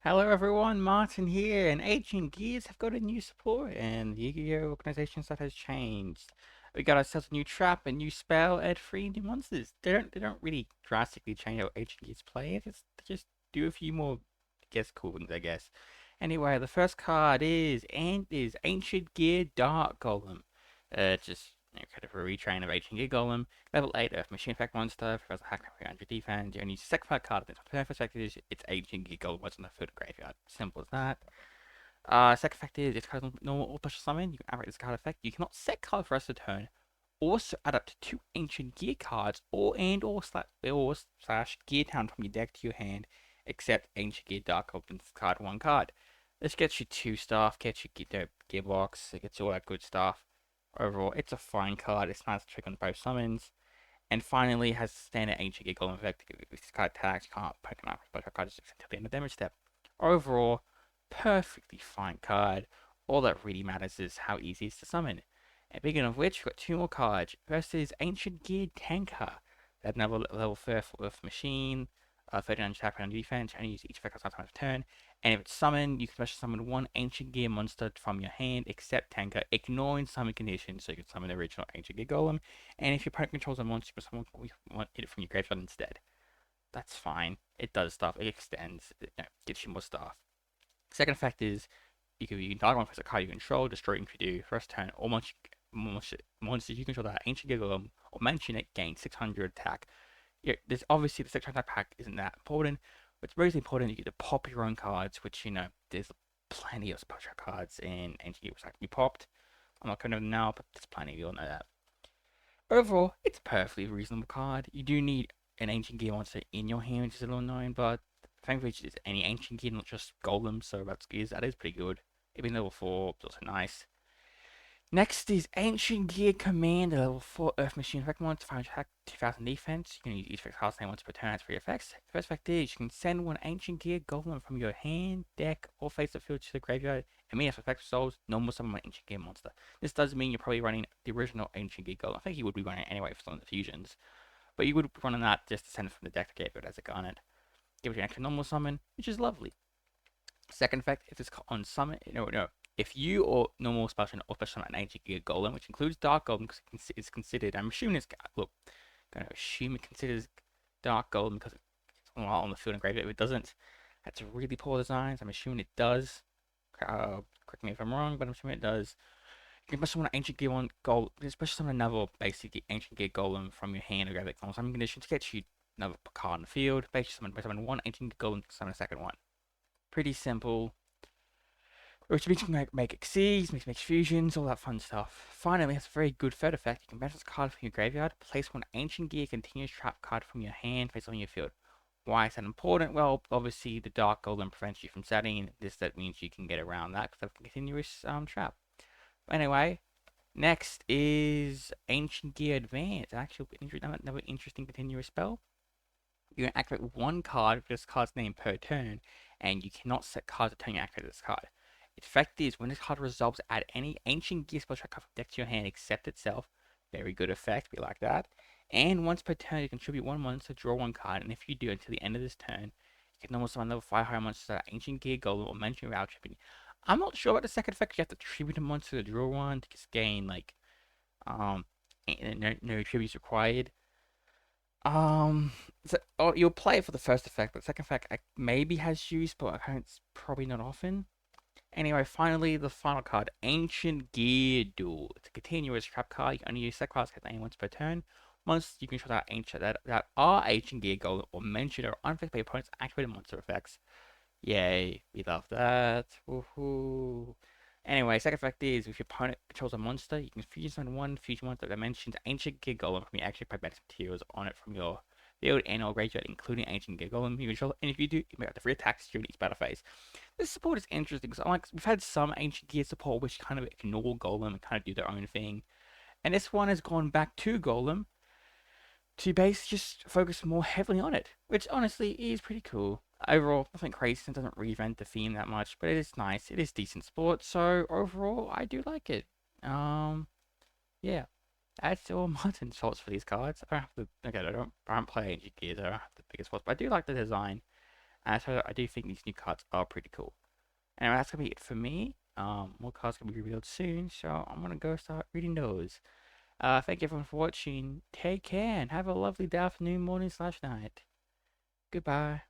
Hello everyone, Martin here, and Ancient Gears have got a new support, and the Yu-Gi-Oh! Organization stuff has changed. We got ourselves a new trap, a new spell, and three new monsters. They don't really drastically change how Ancient Gears play, they just do a few more, cool things, I guess. Anyway, the first card is Ancient Gear Dark Golem. Just kind of a retrain of Ancient Gear Golem. Level 8 Earth Machine Effect monster, has a hack 300 defense. You only use second card in its perspective is it's Ancient Gear Golem, what's on the field graveyard. Simple as that. Second effect is it's card normal or special summon. You can activate this card effect. You cannot set card for the rest of the turn. Also add up to 2 Ancient Gear cards or slash Gear Town from your deck to your hand, except Ancient Gear Dark Golem's card 1 card. This gets you 2 stuff, gets you Gearbox, it gets you all that good stuff. Overall, it's a fine card. It's nice to trick on both summons. And finally, has standard Ancient Gear Golem effect. If this card attacks, you can't poke it but card just until the end of the damage step. Overall, perfectly fine card. All that really matters is how easy it is to summon. And speaking of which, we've got 2 more cards. First is Ancient Gear Tanker. That another level 4 with machine, 39 attack and defense, and use each effect times a turn. And if it's summoned, you can special summon 1 Ancient Gear monster from your hand, except Tanker, ignoring summon conditions, so you can summon the original Ancient Gear Golem. And if your opponent controls a monster, someone want it from your graveyard instead. That's fine. It does stuff. It extends. Gives you more stuff. Second effect is you can target one a card you control, destroy it if you do first turn, or monsters you control that Ancient Gear Golem or mention it gain 600 attack. There's obviously the 600 pack isn't that important. What's really important, you get to pop your own cards, which there's plenty of special cards in Ancient Gear which have to be popped. I'm not going to now, but there's plenty. You all know that. Overall, it's a perfectly reasonable card. You do need an Ancient Gear monster in your hand, which is a little annoying, but thankfully it's any Ancient Gear, not just Golem, so that is pretty good. Even level 4, it's also nice. Next is Ancient Gear Commander, level 4 Earth Machine effect monster, 500 attack, 2000 defense. You can use each effect card same once per turn, has 3 effects. The first effect is you can send 1 Ancient Gear Golem from your hand, deck, or face the field to the graveyard. Immediate effect souls, normal summon 1 Ancient Gear monster. This does mean you're probably running the original Ancient Gear Golem. I think you would be running it anyway for some of the fusions. But you would be running that just to send it from the deck to graveyard as a garnet. Give it an extra normal summon, which is lovely. Second effect, if it's on summon, no, if you or normal special or special an Ancient Gear Golem, which includes Dark Golem, because it's considered, I'm assuming it's, look, I'm going to assume it considers Dark Golem because it's on the field and graveyard. If it doesn't, that's a really poor design. So I'm assuming it does. Correct me if I'm wrong, but I'm assuming it does. You can special summon an Ancient Gear one gold, especially summon another basically Ancient Gear Golem from your hand or graveyard on some conditions to get you another card in the field. Basically summon 1 Ancient Gear Golem, summon a second one. Pretty simple. Which means you can make Xyz, make fusions, all that fun stuff. Finally, it has a very good third effect. You can banish this card from your graveyard, place 1 Ancient Gear continuous trap card from your hand, face on your field. Why is that important? Well, obviously the Dark Golem prevents you from setting. That means you can get around that because of a continuous trap. But anyway, next is Ancient Gear Advance. Actually, another interesting continuous spell. You can activate 1 card with this card's name per turn, and you cannot set cards to turn you activate this card. Its effect is when this card resolves, add any Ancient Gear spell card from deck to your hand except itself. Very good effect, we like that. And once per turn, you contribute 1 monster, draw 1 card, and if you do until the end of this turn, you can almost summon level 5 higher monsters that are Ancient Gear Golem or mention without tributing. I'm not sure about the second effect. You have to tribute a monster to draw one to just gain like no tributes required. So, you'll play it for the first effect, but the second effect maybe has use, but it's probably not often. Anyway, finally, the final card, Ancient Gear Duel. It's a continuous trap card. You can only use set cards once per turn. Monsters you control that are Ancient Gear Golem or mentioned or unaffected by opponents' activated monster effects. Yay, we love that. Woohoo. Anyway, second effect is if your opponent controls a monster, you can fusion summon 1 fusion monster that mentions Ancient Gear Golem from your actually pragmatic materials on it from your field and or graveyard, including Ancient Gear Golem you control. And if you do, you make up the 3 attacks during each battle phase. This support is interesting because we've had some Ancient Gear support which kind of ignore Golem and kind of do their own thing. And this one has gone back to Golem to basically just focus more heavily on it, which honestly is pretty cool. Overall, nothing crazy and doesn't reinvent the theme that much, but it is nice. It is decent sport, so overall, I do like it. Yeah, that's all Martin's thoughts for these cards. I don't have the I don't play Ancient Gears. I don't have the biggest thoughts, but I do like the design. And so I do think these new cards are pretty cool. Anyway, that's gonna be it for me. More cards gonna be revealed soon, so I'm gonna go start reading those. Thank you everyone for watching. Take care and have a lovely day, afternoon, morning/night. Goodbye.